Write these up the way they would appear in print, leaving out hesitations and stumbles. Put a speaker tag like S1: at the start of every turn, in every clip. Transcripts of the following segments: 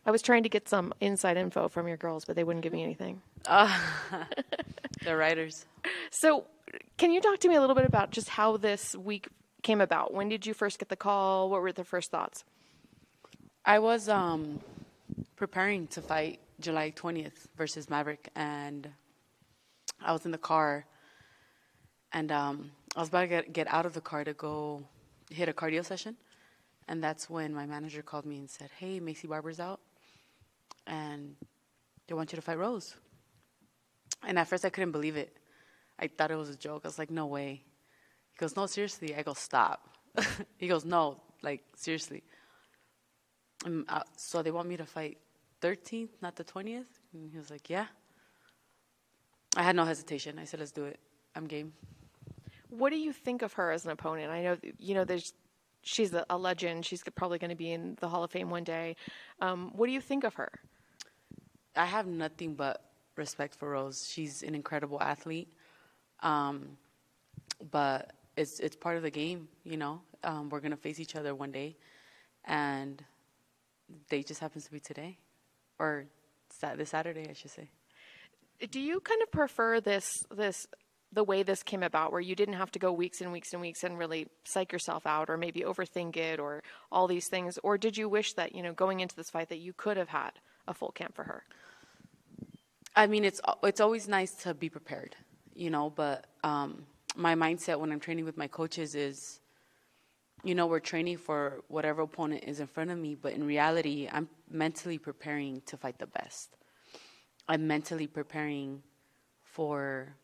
S1: I was trying to get some inside info from your girls, but they wouldn't give me anything.
S2: The writers.
S1: So can you talk to me a little bit about just how this week came about? When did you first get the call? What were the first thoughts?
S2: I was preparing to fight July 20th versus Maverick, and I was in the car, and I was about to get out of the car to go hit a cardio session, and that's when my manager called me and said, "Hey, Macy Barber's out, and they want you to fight Rose." And at first I couldn't believe it. I thought it was a joke. I was like, "No way." He goes, "No, seriously." I go, "Stop." He goes, "No, like, seriously." So they want me to fight 13th, not the 20th? And he was like, "Yeah." I had no hesitation. I said, "Let's do it. I'm game."
S1: What do you think of her as an opponent? I know, she's a legend. She's probably going to be in the Hall of Fame one day. What do you think of her?
S2: I have nothing but respect for Rose. She's an incredible athlete. But it's part of the game, We're going to face each other one day. And the date just happens to be today. Or this Saturday, I should say.
S1: Do you kind of prefer the way this came about, where you didn't have to go weeks and weeks and weeks and really psych yourself out or maybe overthink it or all these things? Or did you wish that, going into this fight that you could have had a full camp for her?
S2: I mean, it's always nice to be prepared, but my mindset when I'm training with my coaches is, we're training for whatever opponent is in front of me, but in reality, I'm mentally preparing to fight the best. I'm mentally preparing for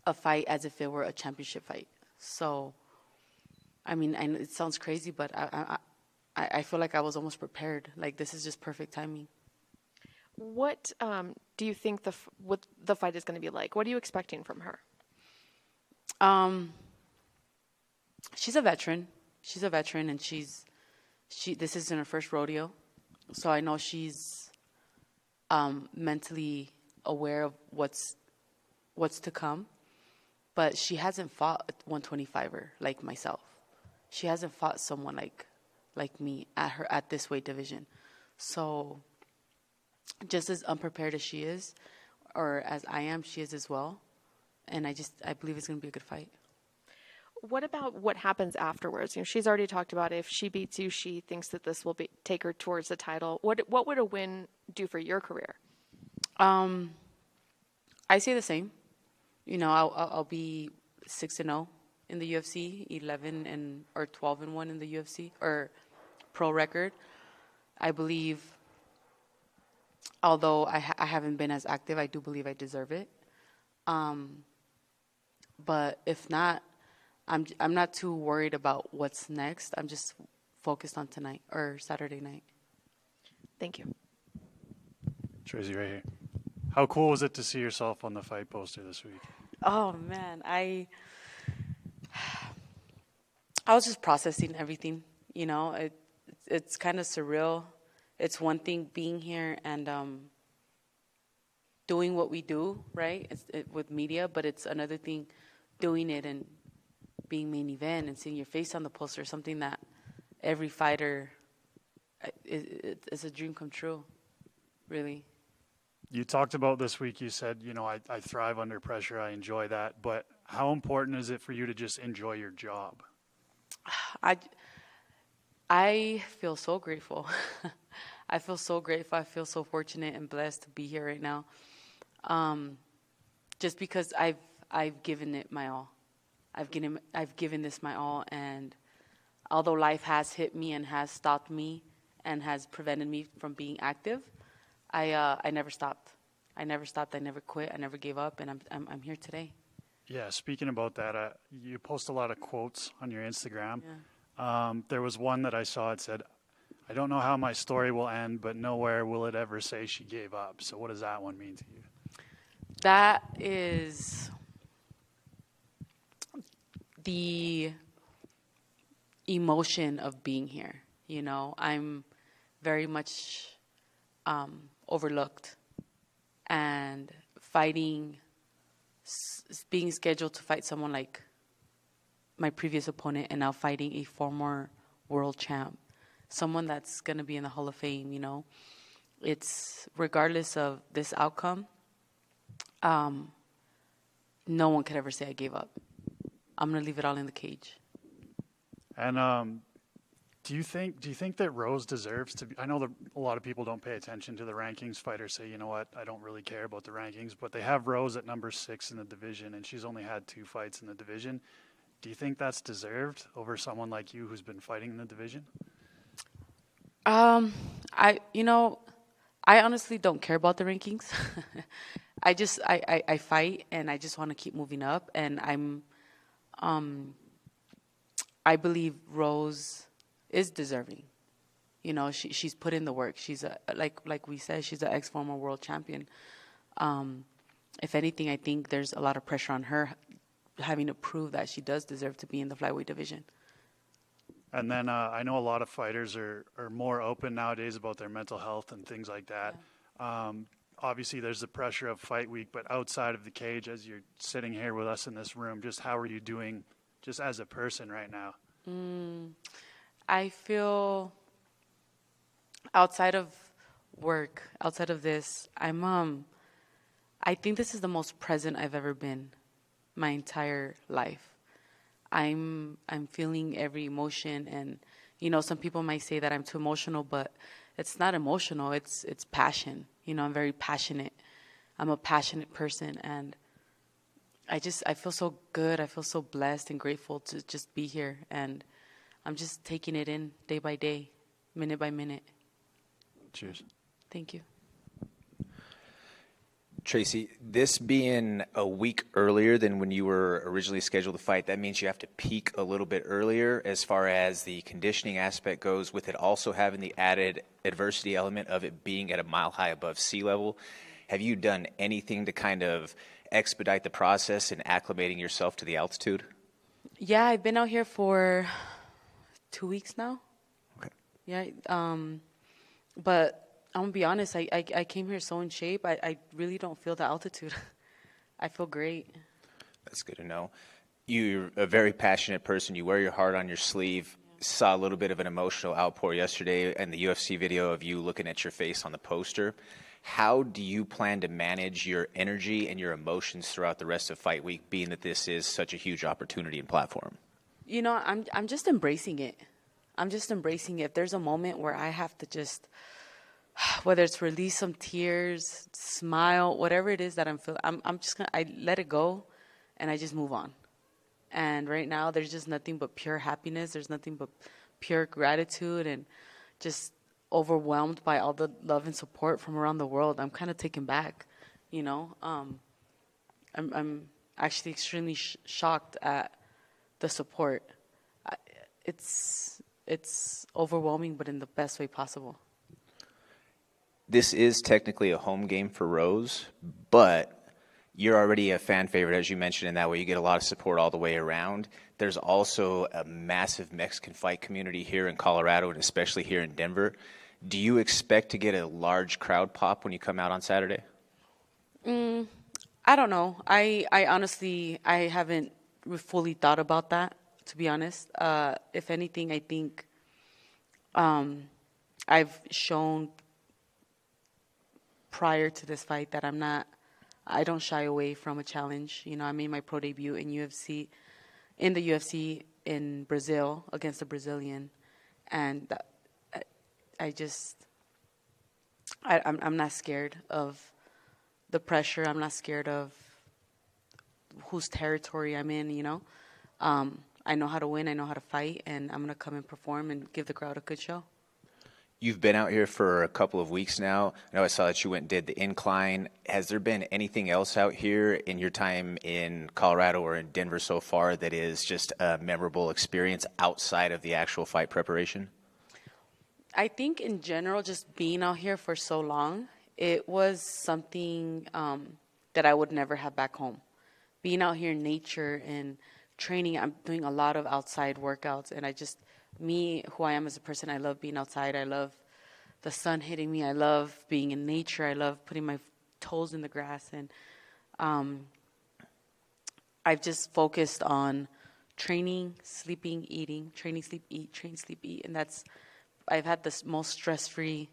S2: a fight as if it were a championship fight. So, I mean, and it sounds crazy, but I feel like I was almost prepared. Like, this is just perfect timing.
S1: What do you think what the fight is going to be like? What are you expecting from her?
S2: She's a veteran. She's a veteran, and this isn't her first rodeo. So I know she's mentally aware of what's to come. But she hasn't fought a 125er like myself. She hasn't fought someone like me at this weight division. So just as unprepared as she is, or as I am, she is as well. And I believe it's going to be a good fight.
S1: What about what happens afterwards? She's already talked about if she beats you, she thinks that this will take her towards the title. What would a win do for your career?
S2: I say the same. I'll be 6-0 in the UFC, 11 or 12-1 in the UFC or pro record. I believe, although I haven't been as active, I do believe I deserve it. But if not, I'm not too worried about what's next. I'm just focused on tonight or Saturday night.
S1: Thank you.
S3: Tracy, right here. How cool was it to see yourself on the fight poster this week?
S2: Oh man, I was just processing everything. It's kind of surreal. It's one thing being here and doing what we do, right? With media, but it's another thing doing it and being main event and seeing your face on the poster, something that every fighter is a dream come true, really.
S3: You talked about this week, you said, I thrive under pressure, I enjoy that, but how important is it for you to just enjoy your job?
S2: I feel so grateful. I feel so grateful. I feel so fortunate and blessed to be here right now. Just because I've given it my all. I've given this my all, and although life has hit me and has stopped me and has prevented me from being active, I never stopped. I never stopped. I never quit. I never gave up, and I'm here today.
S3: Yeah, speaking about that, you post a lot of quotes on your Instagram.
S2: Yeah.
S3: There was one that I saw. It said, "I don't know how my story will end, but nowhere will it ever say she gave up." So what does that one mean to you?
S2: That is the emotion of being here. I'm very much overlooked, and being scheduled to fight someone like my previous opponent and now fighting a former world champ someone that's going to be in the Hall of Fame, you know. It's regardless of this outcome, no one could ever say I gave up. I'm going to leave it all in the cage.
S3: And do you think that Rose deserves to be? I know that a lot of people don't pay attention to the rankings. Fighters say, you know what, I don't really care about the rankings, but they have Rose at number 6 in the division, and she's only had 2 fights in the division. Do you think that's deserved over someone like you who's been fighting in the division?
S2: I honestly don't care about the rankings. I fight, and I just want to keep moving up. And I believe Rose is deserving. You know, she's put in the work. She's like we said, she's an ex-former world champion. If anything, I think there's a lot of pressure on her having to prove that she does deserve to be in the flyweight division.
S3: And then I know a lot of fighters are more open nowadays about their mental health and things like that. Yeah. Obviously, there's the pressure of fight week, but outside of the cage, as you're sitting here with us in this room, just how are you doing just as a person right now?
S2: I feel outside of work, outside of this, I think this is the most present I've ever been my entire life. I'm feeling every emotion, and you know, some people might say that I'm too emotional, but it's not emotional, it's passion. You know, I'm very passionate. I'm a passionate person, and I feel so good. I feel so blessed and grateful to just be here, and I'm just taking it in day by day, minute by minute.
S3: Cheers.
S2: Thank you.
S4: Tracy, this being a week earlier than when you were originally scheduled to fight, that means you have to peak a little bit earlier as far as the conditioning aspect goes, with it also having the added adversity element of it being at a mile high above sea level. Have you done anything to kind of expedite the process in acclimating yourself to the altitude?
S2: Yeah, I've been out here for 2 weeks now.
S4: Okay.
S2: Yeah, but I'm going to be honest, I came here so in shape, I really don't feel the altitude. I feel great.
S4: That's good to know. You're a very passionate person. You wear your heart on your sleeve. Saw a little bit of an emotional outpour yesterday in the UFC video of you looking at your face on the poster. How do you plan to manage your energy and your emotions throughout the rest of fight week, being that this is such a huge opportunity and platform?
S2: You know, I'm just embracing it. I'm just embracing it. If there's a moment where I have to just, whether it's release some tears, smile, whatever it is that I'm feeling, I'm just going to, I let it go and I just move on. And right now there's just nothing but pure happiness. There's nothing but pure gratitude and just overwhelmed by all the love and support from around the world. I'm kind of taken back, you know. I'm actually extremely shocked at the support. It's overwhelming, but in the best way possible.
S4: This is technically a home game for Rose, but you're already a fan favorite, as you mentioned, in that way you get a lot of support all the way around. There's also a massive Mexican fight community here in Colorado and especially here in Denver. Do you expect to get a large crowd pop when you come out on Saturday?
S2: I don't know. I honestly, I haven't fully thought about that, to be honest. If anything, I think I've shown prior to this fight that I don't shy away from a challenge. You know, I made my pro debut in the UFC in Brazil against a Brazilian, and I'm not scared of the pressure. I'm not scared of whose territory I'm in, you know. I know how to win, I know how to fight, and I'm going to come and perform and give the crowd a good show.
S4: You've been out here for a couple of weeks now. I know I saw that you went and did the incline. Has there been anything else out here in your time in Colorado or in Denver so far that is just a memorable experience outside of the actual fight preparation?
S2: I think in general, just being out here for so long, it was something that I would never have back home. Being out here in nature and training, I'm doing a lot of outside workouts, and me, who I am as a person, I love being outside. I love the sun hitting me. I love being in nature. I love putting my toes in the grass. And I've just focused on training, sleeping, eating, training, sleep, eat, train, sleep, eat. And that's I've had the most stress-free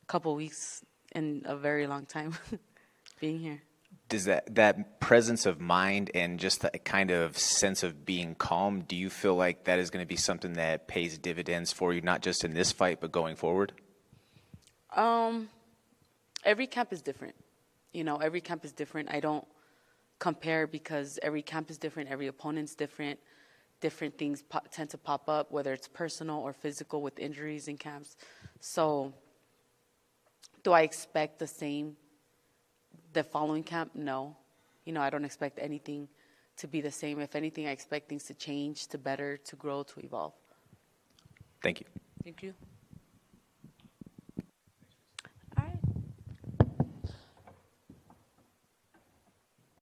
S2: couple weeks in a very long time being here.
S4: Does that presence of mind and just that kind of sense of being calm, do you feel like that is going to be something that pays dividends for you, not just in this fight, but going forward?
S2: Every camp is different. Every camp is different. I don't compare because every camp is different. Every opponent's different. Different things tend to pop up, whether it's personal or physical with injuries in camps. So do I expect the same the following camp? No. I don't expect anything to be the same. If anything, I expect things to change, to better, to grow, to evolve.
S4: Thank you.
S2: Thank you.